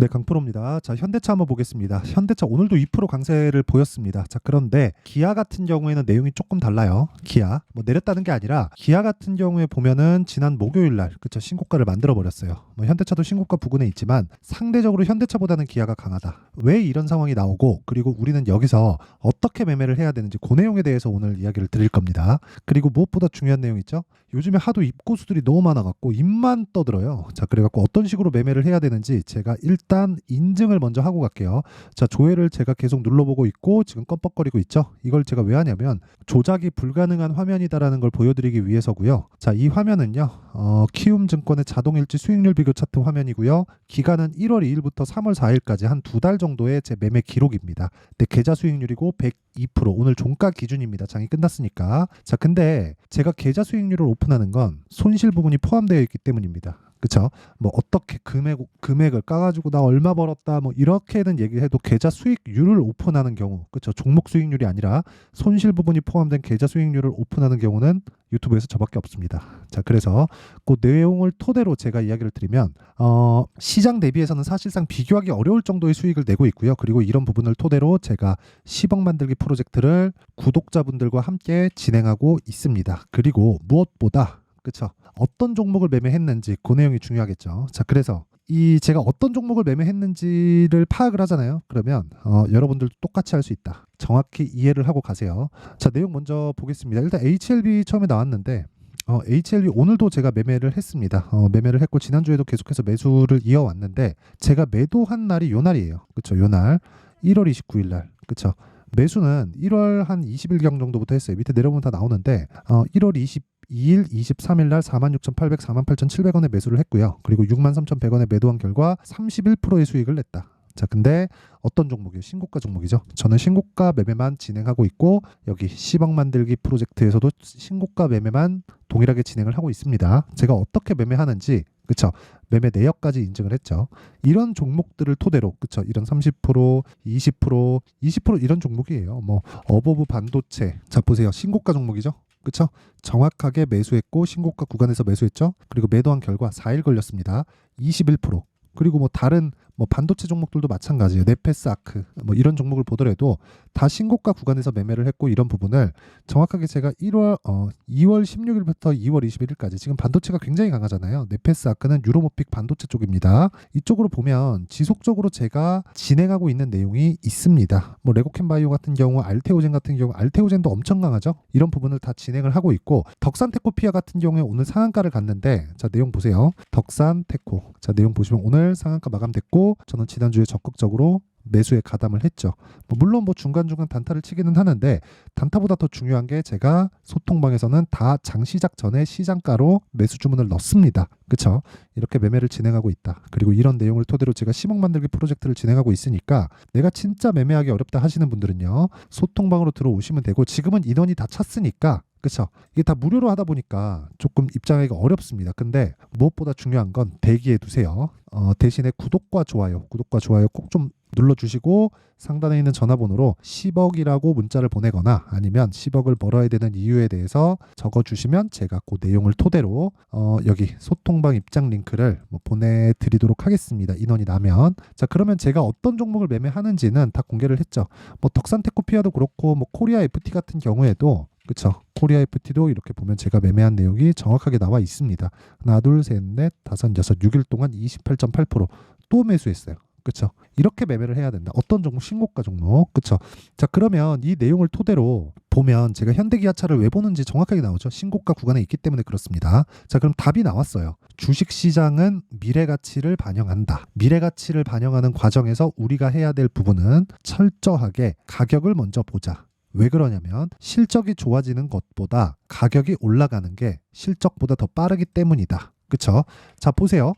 네, 강프로입니다. 자, 현대차 한번 보겠습니다. 현대차 오늘도 2% 강세를 보였습니다. 자, 그런데 기아 같은 경우에는 내용이 조금 달라요. 기아 뭐 내렸다는 게 아니라 기아 같은 경우에 보면은 지난 목요일 날 그쵸 신고가를 만들어 버렸어요. 뭐 현대차도 신고가 부근에 있지만 상대적으로 현대차보다는 기아가 강하다. 왜 이런 상황이 나오고 그리고 우리는 여기서 어떻게 매매를 해야 되는지 그 내용에 대해서 오늘 이야기를 드릴 겁니다. 그리고 무엇보다 중요한 내용 있죠? 요즘에 하도 입고수들이 너무 많아갖고 입만 떠들어요. 자, 그래갖고 어떤 식으로 매매를 해야 되는지 제가 일단 인증을 먼저 하고 갈게요. 자, 조회를 제가 계속 눌러보고 있고 지금 껌뻑거리고 있죠. 이걸 제가 왜 하냐면 조작이 불가능한 화면이다라는 걸 보여드리기 위해서고요. 자, 이 화면은요 키움증권의 자동일지 수익률 비교 차트 화면이고요. 기간은 1월 2일부터 3월 4일까지 한 2달 정도의 제 매매 기록입니다. 네, 계좌 수익률이고 102% 오늘 종가 기준입니다. 장이 끝났으니까. 자, 근데 제가 계좌 수익률을 오픈하는 건 손실 부분이 포함되어 있기 때문입니다. 그쵸? 뭐 어떻게 금액을 까가지고 나 얼마 벌었다 뭐 이렇게는 얘기해도 계좌 수익률을 오픈하는 경우 그쵸? 종목 수익률이 아니라 손실 부분이 포함된 계좌 수익률을 오픈하는 경우는 유튜브에서 저밖에 없습니다. 자, 그래서 그 내용을 토대로 제가 이야기를 드리면 시장 대비해서는 사실상 비교하기 어려울 정도의 수익을 내고 있고요. 그리고 이런 부분을 토대로 제가 10억 만들기 프로젝트를 구독자분들과 함께 진행하고 있습니다. 그리고 무엇보다 그쵸? 어떤 종목을 매매했는지 그 내용이 중요하겠죠. 자, 그래서 이 제가 어떤 종목을 매매했는지를 파악을 하잖아요. 그러면 여러분들도 똑같이 할 수 있다. 정확히 이해를 하고 가세요. 자, 내용 먼저 보겠습니다. 일단 HLB 처음에 나왔는데 HLB 오늘도 제가 매매를 했습니다. 매매를 했고 지난주에도 계속해서 매수를 이어왔는데 제가 매도한 날이 요 날이에요. 그쵸? 요 날 1월 29일 날. 그쵸? 매수는 1월 한 20일경 정도부터 했어요. 밑에 내려보면 다 나오는데 1월 22일, 23일 날 46,800, 48,700원에 매수를 했고요. 그리고 63,100원에 매도한 결과 31%의 수익을 냈다. 자, 근데 어떤 종목이에요? 신고가 종목이죠. 저는 신고가 매매만 진행하고 있고 여기 10억 만들기 프로젝트에서도 신고가 매매만 동일하게 진행을 하고 있습니다. 제가 어떻게 매매하는지 그쵸? 매매 내역까지 인증을 했죠. 이런 종목들을 토대로 그쵸? 이런 30%, 20% 이런 종목이에요. 뭐 어버브 반도체. 자, 보세요. 신고가 종목이죠. 그쵸? 정확하게 매수했고 신고가 구간에서 매수했죠. 그리고 매도한 결과 4일 걸렸습니다. 21%. 그리고 뭐 다른 뭐 반도체 종목들도 마찬가지예요. 네페스 아크 뭐 이런 종목을 보더라도 다 신고가 구간에서 매매를 했고 이런 부분을 정확하게 제가 2월 16일부터 2월 21일까지 지금 반도체가 굉장히 강하잖아요. 네페스 아크는 유로모픽 반도체 쪽입니다. 이쪽으로 보면 지속적으로 제가 진행하고 있는 내용이 있습니다. 뭐 레고캠바이오 같은 경우, 알테오젠 같은 경우, 알테오젠도 엄청 강하죠. 이런 부분을 다 진행을 하고 있고 덕산테코피아 같은 경우에 오늘 상한가를 갔는데 자, 내용 보세요. 덕산테코. 자, 내용 보시면 오늘 상한가 마감됐고 저는 지난주에 적극적으로 매수에 가담을 했죠. 물론 뭐 중간중간 단타를 치기는 하는데 단타보다 더 중요한 게 제가 소통방에서는 다 장 시작 전에 시장가로 매수 주문을 넣습니다. 그쵸? 이렇게 매매를 진행하고 있다. 그리고 이런 내용을 토대로 제가 10억 만들기 프로젝트를 진행하고 있으니까 내가 진짜 매매하기 어렵다 하시는 분들은요. 소통방으로 들어오시면 되고 지금은 인원이 다 찼으니까 그쵸? 이게 다 무료로 하다 보니까 조금 입장하기가 어렵습니다. 근데 무엇보다 중요한 건 대기해 두세요. 대신에 구독과 좋아요 꼭 좀 눌러주시고 상단에 있는 전화번호로 10억이라고 문자를 보내거나 아니면 10억을 벌어야 되는 이유에 대해서 적어주시면 제가 그 내용을 토대로 여기 소통방 입장 링크를 뭐 보내드리도록 하겠습니다. 인원이 나면. 자, 그러면 제가 어떤 종목을 매매하는지는 다 공개를 했죠. 뭐 덕산테코피아도 그렇고 뭐 코리아 FT 같은 경우에도 그쵸? 코리아 FT도 이렇게 보면 제가 매매한 내용이 정확하게 나와 있습니다. 하나, 둘, 셋, 넷, 다섯, 여섯, 6일 동안 28.8%또 매수했어요. 그쵸? 이렇게 매매를 해야 된다. 어떤 종목? 신고가 종목. 그쵸? 자, 그러면 이 내용을 토대로 보면 제가 현대기아차를 왜 보는지 정확하게 나오죠. 신고가 구간에 있기 때문에 그렇습니다. 자, 그럼 답이 나왔어요. 주식시장은 미래가치를 반영한다. 미래가치를 반영하는 과정에서 우리가 해야 될 부분은 철저하게 가격을 먼저 보자. 왜 그러냐면 실적이 좋아지는 것보다 가격이 올라가는 게 실적보다 더 빠르기 때문이다. 그쵸? 자, 보세요.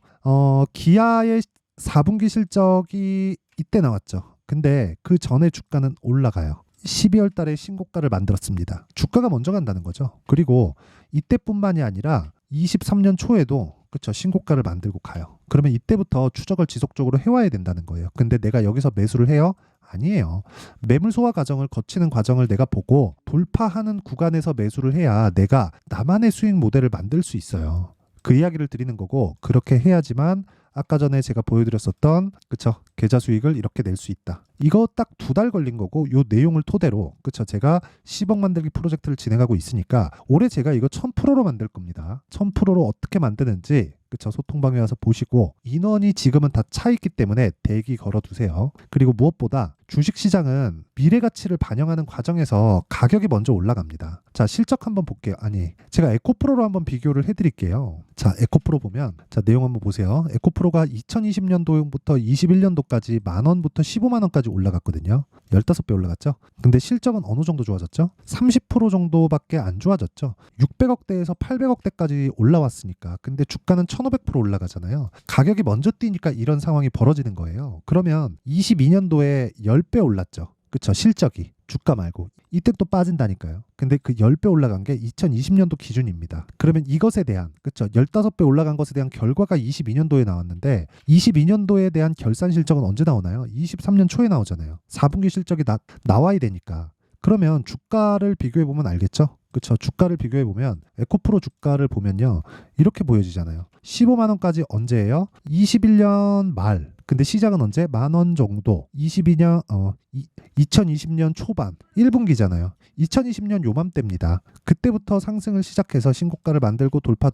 기아의 4분기 실적이 이때 나왔죠. 근데 그 전에 주가는 올라가요. 12월 달에 신고가를 만들었습니다. 주가가 먼저 간다는 거죠. 그리고 이때뿐만이 아니라 23년 초에도 그쵸, 신고가를 만들고 가요. 그러면 이때부터 추적을 지속적으로 해와야 된다는 거예요. 근데 내가 여기서 매수를 해요? 아니에요. 매물 소화 과정을 거치는 과정을 내가 보고 돌파하는 구간에서 매수를 해야 내가 나만의 수익 모델을 만들 수 있어요. 그 이야기를 드리는 거고 그렇게 해야지만 아까 전에 제가 보여드렸었던 그쵸 계좌 수익을 이렇게 낼 수 있다. 이거 딱 2달 걸린 거고 요 내용을 토대로 그쵸 제가 10억 만들기 프로젝트를 진행하고 있으니까 올해 제가 이거 1000%로 만들 겁니다. 1000%로 어떻게 만드는지 그쵸 소통방에 와서 보시고 인원이 지금은 다 차 있기 때문에 대기 걸어두세요. 그리고 무엇보다 주식시장은 미래 가치를 반영하는 과정에서 가격이 먼저 올라갑니다. 자 실적 한번 볼게요. 아니 제가 에코프로로 한번 비교를 해드릴게요. 자 에코프로 보면 자 내용 한번 보세요. 에코프로가 2020년도부터 21년도까지 만원부터 15만원까지 올라갔거든요. 15배 올라갔죠. 근데 실적은 어느 정도 좋아졌죠? 30% 정도밖에 안 좋아졌죠. 600억대에서 800억대까지 올라왔으니까. 근데 주가는 1500% 올라가잖아요. 가격이 먼저 뛰니까 이런 상황이 벌어지는 거예요. 그러면 22년도에 10배 올랐죠. 그쵸 실적이 주가 말고 이때 또 빠진다니까요. 근데 그 10배 올라간 게 2020년도 기준입니다. 그러면 이것에 대한 그쵸 15배 올라간 것에 대한 결과가 22년도에 나왔는데 22년도에 대한 결산 실적은 언제 나오나요? 23년 초에 나오잖아요. 4분기 실적이 나와야 되니까. 그러면 주가를 비교해 보면 알겠죠? 그쵸 주가를 비교해 보면 에코프로 주가를 보면요 이렇게 보여지잖아요. 15만 원까지 언제예요? 21년 말. 근데 시작은 언제? 만원 정도. 2020년 초반 1분기잖아요. 2020년 요맘때입니다. 그때부터 상승을 시작해서 신고가를 만들고 돌파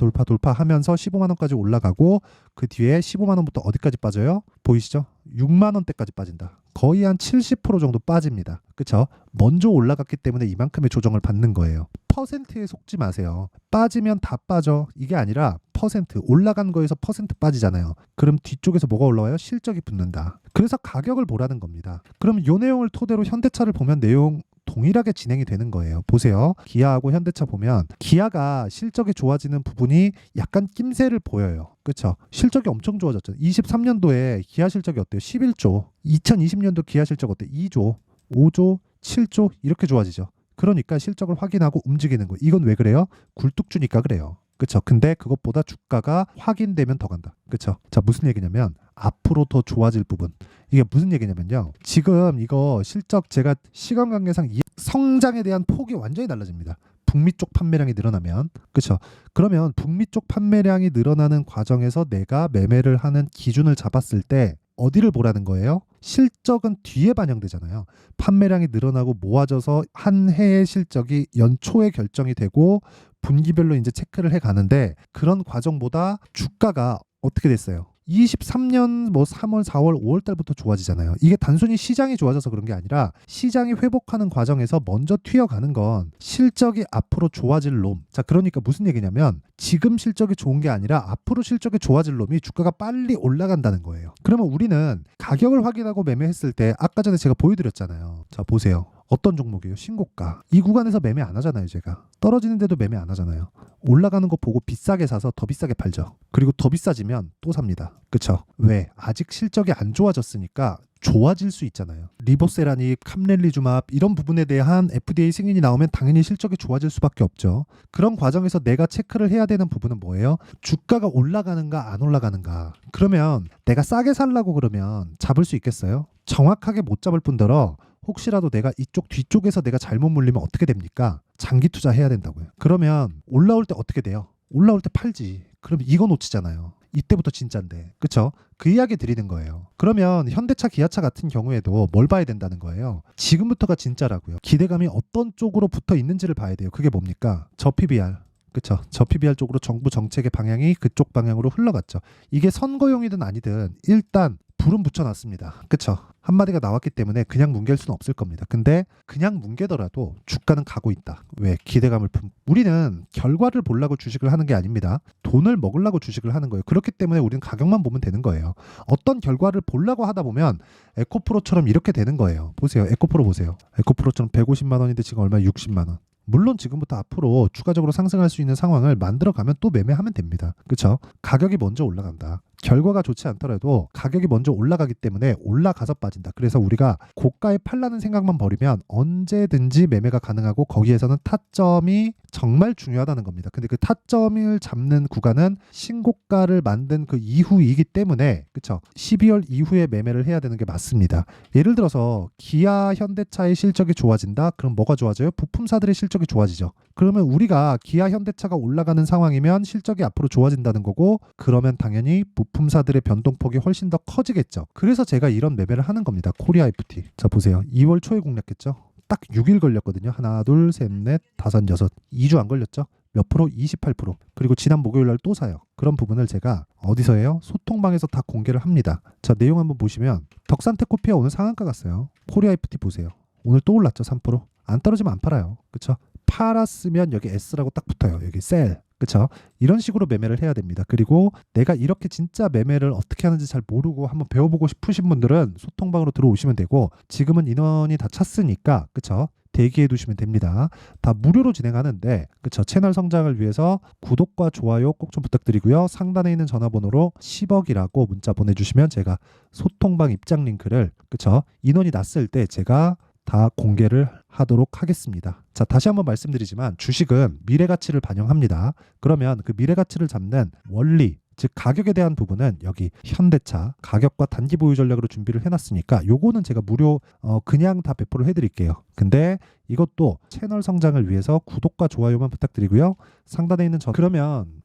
하면서 15만 원까지 올라가고 그 뒤에 15만 원부터 어디까지 빠져요? 보이시죠? 6만 원대까지 빠진다. 거의 한 70% 정도 빠집니다. 그쵸? 먼저 올라갔기 때문에 이만큼의 조정을 받는 거예요. 퍼센트에 속지 마세요. 빠지면 다 빠져. 이게 아니라 퍼센트 올라간 거에서 퍼센트 빠지잖아요. 그럼 뒤쪽에서 뭐가 올라와요? 실적이 붙는다. 그래서 가격을 보라는 겁니다. 그럼 이 내용을 토대로 현대차를 보면 내용 동일하게 진행이 되는 거예요. 보세요. 기아하고 현대차 보면 기아가 실적이 좋아지는 부분이 약간 낌새를 보여요. 그렇죠? 실적이 엄청 좋아졌죠. 23년도에 기아 실적이 어때요? 11조. 2020년도 기아 실적 어때요? 2조, 5조, 7조 이렇게 좋아지죠. 그러니까 실적을 확인하고 움직이는 거예요. 이건 왜 그래요? 굴뚝주니까 그래요. 그렇죠. 근데 그것보다 주가가 확인되면 더 간다. 그렇죠. 자, 무슨 얘기냐면 앞으로 더 좋아질 부분. 이게 무슨 얘기냐면요. 지금 이거 실적 제가 시간 관계상 성장에 대한 폭이 완전히 달라집니다. 북미 쪽 판매량이 늘어나면. 그렇죠. 그러면 북미 쪽 판매량이 늘어나는 과정에서 내가 매매를 하는 기준을 잡았을 때 어디를 보라는 거예요? 실적은 뒤에 반영되잖아요. 판매량이 늘어나고 모아져서 한 해의 실적이 연초에 결정이 되고 분기별로 이제 체크를 해 가는데 그런 과정보다 주가가 어떻게 됐어요? 23년 뭐 3월, 4월, 5월 달부터 좋아지잖아요. 이게 단순히 시장이 좋아져서 그런 게 아니라 시장이 회복하는 과정에서 먼저 튀어가는 건 실적이 앞으로 좋아질 놈. 자, 그러니까 무슨 얘기냐면 지금 실적이 좋은 게 아니라 앞으로 실적이 좋아질 놈이 주가가 빨리 올라간다는 거예요. 그러면 우리는 가격을 확인하고 매매했을 때 아까 전에 제가 보여드렸잖아요. 자, 보세요. 어떤 종목이에요? 신고가. 이 구간에서 매매 안 하잖아요, 제가. 떨어지는데도 매매 안 하잖아요. 올라가는 거 보고 비싸게 사서 더 비싸게 팔죠. 그리고 더 비싸지면 또 삽니다. 그쵸? 왜? 아직 실적이 안 좋아졌으니까 좋아질 수 있잖아요. 리보세라닙, 캄렐리주맙 이런 부분에 대한 FDA 승인이 나오면 당연히 실적이 좋아질 수밖에 없죠. 그런 과정에서 내가 체크를 해야 되는 부분은 뭐예요? 주가가 올라가는가 안 올라가는가. 그러면 내가 싸게 살라고 그러면 잡을 수 있겠어요? 정확하게 못 잡을 뿐더러 혹시라도 내가 이쪽 뒤쪽에서 내가 잘못 물리면 어떻게 됩니까? 장기 투자해야 된다고요. 그러면 올라올 때 어떻게 돼요? 올라올 때 팔지. 그럼 이거 놓치잖아요. 이때부터 진짜인데. 그쵸? 그 이야기 드리는 거예요. 그러면 현대차, 기아차 같은 경우에도 뭘 봐야 된다는 거예요? 지금부터가 진짜라고요. 기대감이 어떤 쪽으로 붙어 있는지를 봐야 돼요. 그게 뭡니까? 저 PBR. 그쵸? 저 PBR 쪽으로 정부 정책의 방향이 그쪽 방향으로 흘러갔죠. 이게 선거용이든 아니든 일단 불은 붙여놨습니다. 그쵸? 한마디가 나왔기 때문에 그냥 뭉갤 수는 없을 겁니다. 근데 그냥 뭉개더라도 주가는 가고 있다. 왜? 기대감을 우리는 결과를 보려고 주식을 하는 게 아닙니다. 돈을 먹으려고 주식을 하는 거예요. 그렇기 때문에 우리는 가격만 보면 되는 거예요. 어떤 결과를 보려고 하다 보면 에코프로처럼 이렇게 되는 거예요. 보세요. 에코프로 보세요. 에코프로처럼 150만 원인데 지금 얼마야? 60만 원. 물론 지금부터 앞으로 추가적으로 상승할 수 있는 상황을 만들어가면 또 매매하면 됩니다. 그렇죠? 가격이 먼저 올라간다. 결과가 좋지 않더라도 가격이 먼저 올라가기 때문에 올라가서 빠진다. 그래서 우리가 고가에 팔라는 생각만 버리면 언제든지 매매가 가능하고 거기에서는 타점이 정말 중요하다는 겁니다. 근데 그 타점을 잡는 구간은 신고가를 만든 그 이후이기 때문에 그쵸? 12월 이후에 매매를 해야 되는 게 맞습니다. 예를 들어서 기아, 현대차의 실적이 좋아진다? 그럼 뭐가 좋아져요? 부품사들의 실적이 좋아지죠. 그러면 우리가 기아 현대차가 올라가는 상황이면 실적이 앞으로 좋아진다는 거고, 그러면 당연히 부품사들의 변동폭이 훨씬 더 커지겠죠. 그래서 제가 이런 매매를 하는 겁니다. 코리아 FT. 자 보세요. 2월 초에 공략했죠. 딱 6일 걸렸거든요. 하나, 둘, 셋, 넷, 다섯, 여섯. 2주 안 걸렸죠. 몇 프로? 28%. 그리고 지난 목요일 날 또 사요. 그런 부분을 제가 어디서 해요? 소통방에서 다 공개를 합니다. 자, 내용 한번 보시면 덕산테코피아 오늘 상한가 갔어요. 코리아 FT 보세요. 오늘 또 올랐죠. 3%. 안 떨어지면 안 팔아요. 그쵸? 팔았으면 여기 S라고 딱 붙어요. 여기 셀. 그쵸? 이런 식으로 매매를 해야 됩니다. 그리고 내가 이렇게 진짜 매매를 어떻게 하는지 잘 모르고 한번 배워보고 싶으신 분들은 소통방으로 들어오시면 되고, 지금은 인원이 다 찼으니까 그쵸? 대기해 두시면 됩니다. 다 무료로 진행하는데 그쵸? 채널 성장을 위해서 구독과 좋아요 꼭 좀 부탁드리고요. 상단에 있는 전화번호로 10억이라고 문자 보내주시면 제가 소통방 입장 링크를 그쵸? 인원이 났을 때 제가 다 공개를 하도록 하겠습니다. 자, 다시 한번 말씀드리지만 주식은 미래 가치를 반영합니다. 그러면 그 미래 가치를 잡는 원리, 즉 가격에 대한 부분은 여기 현대차 가격과 단기 보유 전략으로 준비를 해놨으니까 요거는 제가 무료 그냥 다 배포를 해드릴게요. 근데 이것도 채널 성장을 위해서 구독과 좋아요만 부탁드리고요. 상단에 있는 그러면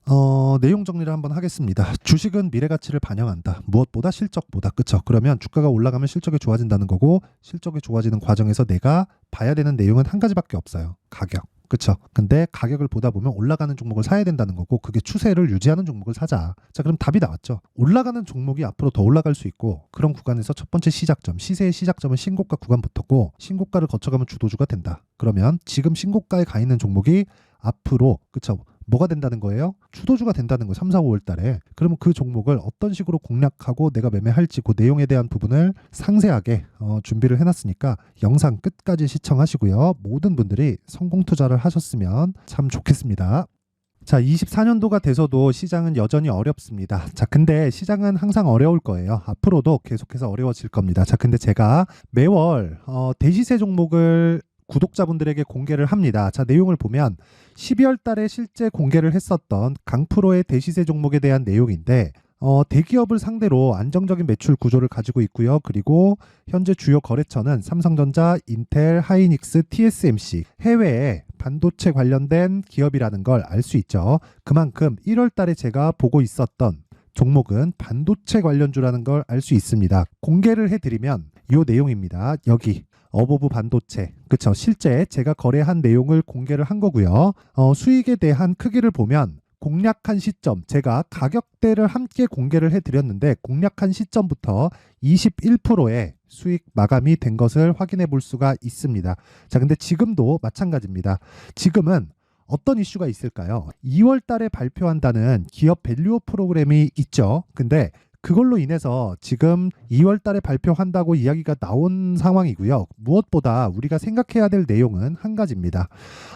내용 정리를 한번 하겠습니다. 주식은 미래 가치를 반영한다. 무엇보다 실적보다. 그쵸? 그러면 주가가 올라가면 실적이 좋아진다는 거고, 실적이 좋아지는 과정에서 내가 봐야 되는 내용은 한 가지밖에 없어요. 가격. 그쵸? 근데 가격을 보다 보면 올라가는 종목을 사야 된다는 거고, 그게 추세를 유지하는 종목을 사자. 자, 그럼 답이 나왔죠. 올라가는 종목이 앞으로 더 올라갈 수 있고, 그런 구간에서 첫 번째 시작점, 시세의 시작점은 신고가 구간부터고, 신고가를 거쳐가면 주도주가 된다. 그러면 지금 신고가에 가 있는 종목이 앞으로 그쵸? 뭐가 된다는 거예요? 주도주가 된다는 거예요. 3, 4, 5월 달에. 그러면 그 종목을 어떤 식으로 공략하고 내가 매매할지 그 내용에 대한 부분을 상세하게 준비를 해놨으니까 영상 끝까지 시청하시고요. 모든 분들이 성공 투자를 하셨으면 참 좋겠습니다. 자, 24년도가 돼서도 시장은 여전히 어렵습니다. 자, 근데 시장은 항상 어려울 거예요. 앞으로도 계속해서 어려워질 겁니다. 자, 근데 제가 매월 대시세 종목을 구독자분들에게 공개를 합니다. 자, 내용을 보면 12월 달에 실제 공개를 했었던 강프로의 대시세 종목에 대한 내용인데, 대기업을 상대로 안정적인 매출 구조를 가지고 있고요. 그리고 현재 주요 거래처는 삼성전자, 인텔, 하이닉스, TSMC, 해외에 반도체 관련된 기업이라는 걸 알 수 있죠. 그만큼 1월 달에 제가 보고 있었던 종목은 반도체 관련주라는 걸 알 수 있습니다. 공개를 해드리면 이 내용입니다. 여기 어버브 반도체. 그쵸? 실제 제가 거래한 내용을 공개를 한 거고요. 수익에 대한 크기를 보면 공략한 시점, 제가 가격대를 함께 공개를 해드렸는데 공략한 시점부터 21%의 수익 마감이 된 것을 확인해 볼 수가 있습니다. 자, 근데 지금도 마찬가지입니다. 지금은 어떤 이슈가 있을까요? 2월 달에 발표한다는 기업 밸류업 프로그램이 있죠. 근데 그걸로 인해서 지금 2월 달에 발표한다고 이야기가 나온 상황이고요. 무엇보다 우리가 생각해야 될 내용은 한 가지입니다.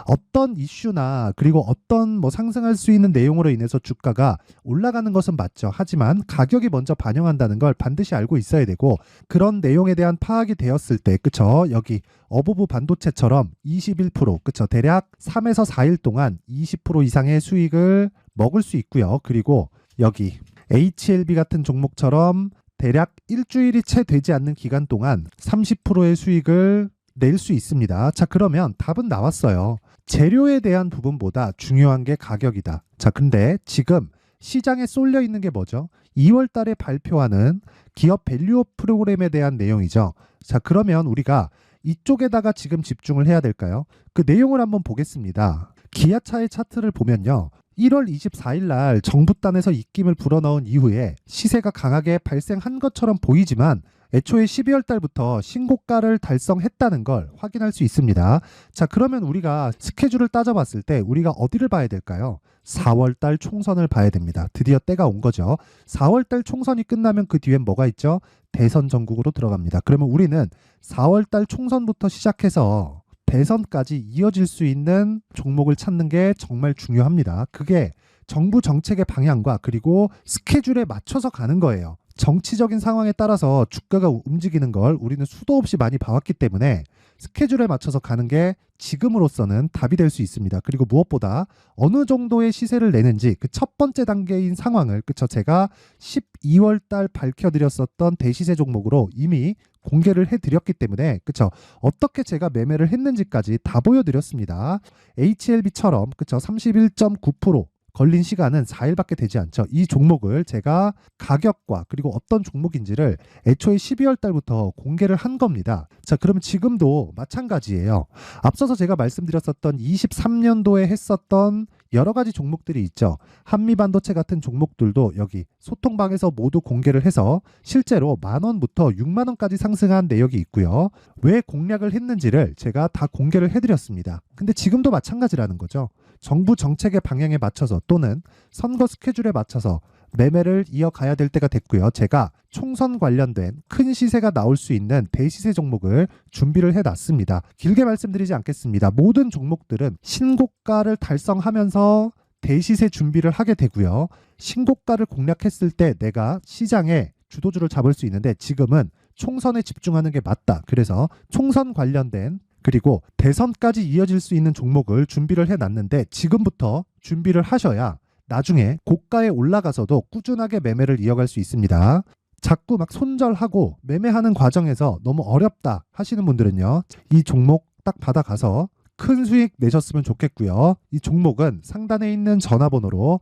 어떤 이슈나 그리고 어떤 상승할 수 있는 내용으로 인해서 주가가 올라가는 것은 맞죠. 하지만 가격이 먼저 반영한다는 걸 반드시 알고 있어야 되고, 그런 내용에 대한 파악이 되었을 때 그쵸? 여기 어버브 반도체처럼 21% 그쵸? 대략 3에서 4일 동안 20% 이상의 수익을 먹을 수 있고요. 그리고 여기 HLB 같은 종목처럼 대략 일주일이 채 되지 않는 기간 동안 30%의 수익을 낼 수 있습니다. 자, 그러면 답은 나왔어요. 재료에 대한 부분보다 중요한 게 가격이다. 자, 근데 지금 시장에 쏠려 있는 게 뭐죠? 2월 달에 발표하는 기업 밸류업 프로그램에 대한 내용이죠. 자, 그러면 우리가 이쪽에다가 지금 집중을 해야 될까요? 그 내용을 한번 보겠습니다. 기아차의 차트를 보면요. 1월 24일 날 정부단에서 입김을 불어넣은 이후에 시세가 강하게 발생한 것처럼 보이지만 애초에 12월 달부터 신고가를 달성했다는 걸 확인할 수 있습니다. 자, 그러면 우리가 스케줄을 따져봤을 때 우리가 어디를 봐야 될까요? 4월 달 총선을 봐야 됩니다. 드디어 때가 온 거죠. 4월 달 총선이 끝나면 그 뒤엔 뭐가 있죠? 대선 전국으로 들어갑니다. 그러면 우리는 4월 달 총선부터 시작해서 대선까지 이어질 수 있는 종목을 찾는 게 정말 중요합니다. 그게 정부 정책의 방향과 그리고 스케줄에 맞춰서 가는 거예요. 정치적인 상황에 따라서 주가가 움직이는 걸 우리는 수도 없이 많이 봐왔기 때문에 스케줄에 맞춰서 가는 게 지금으로서는 답이 될 수 있습니다. 그리고 무엇보다 어느 정도의 시세를 내는지 그 첫 번째 단계인 상황을 그쵸 제가 12월 달 밝혀드렸었던 대시세 종목으로 이미 공개를 해드렸기 때문에 그쵸 어떻게 제가 매매를 했는지까지 다 보여드렸습니다. HLB처럼 그쵸 31.9% 걸린 시간은 4일밖에 되지 않죠. 이 종목을 제가 가격과 그리고 어떤 종목인지를 애초에 12월 달부터 공개를 한 겁니다. 자, 그러면 지금도 마찬가지예요. 앞서서 제가 말씀드렸었던 23년도에 했었던 여러 가지 종목들이 있죠. 한미반도체 같은 종목들도 여기 소통방에서 모두 공개를 해서 실제로 10,000원부터 60,000원까지 상승한 내역이 있고요. 왜 공략을 했는지를 제가 다 공개를 해드렸습니다. 근데 지금도 마찬가지라는 거죠. 정부 정책의 방향에 맞춰서 또는 선거 스케줄에 맞춰서 매매를 이어가야 될 때가 됐고요. 제가 총선 관련된 큰 시세가 나올 수 있는 대시세 종목을 준비를 해놨습니다. 길게 말씀드리지 않겠습니다. 모든 종목들은 신고가를 달성하면서 대시세 준비를 하게 되고요. 신고가를 공략했을 때 내가 시장에 주도주를 잡을 수 있는데 지금은 총선에 집중하는 게 맞다. 그래서 총선 관련된 그리고 대선까지 이어질 수 있는 종목을 준비를 해놨는데 지금부터 준비를 하셔야 나중에 고가에 올라가서도 꾸준하게 매매를 이어갈 수 있습니다. 자꾸 막 손절하고 매매하는 과정에서 너무 어렵다 하시는 분들은요. 이 종목 딱 받아가서 큰 수익 내셨으면 좋겠고요. 이 종목은 상단에 있는 전화번호로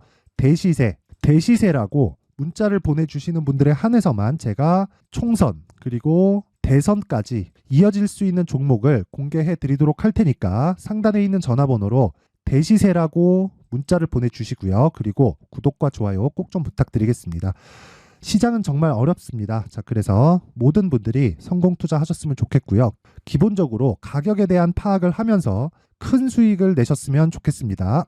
대시세라고 문자를 보내주시는 분들에 한해서만 제가 총선 그리고 대선까지 이어질 수 있는 종목을 공개해 드리도록 할 테니까 상단에 있는 전화번호로 대시세라고 문자를 보내주시고요. 그리고 구독과 좋아요 꼭 좀 부탁드리겠습니다. 시장은 정말 어렵습니다. 자, 그래서 모든 분들이 성공 투자하셨으면 좋겠고요. 기본적으로 가격에 대한 파악을 하면서 큰 수익을 내셨으면 좋겠습니다.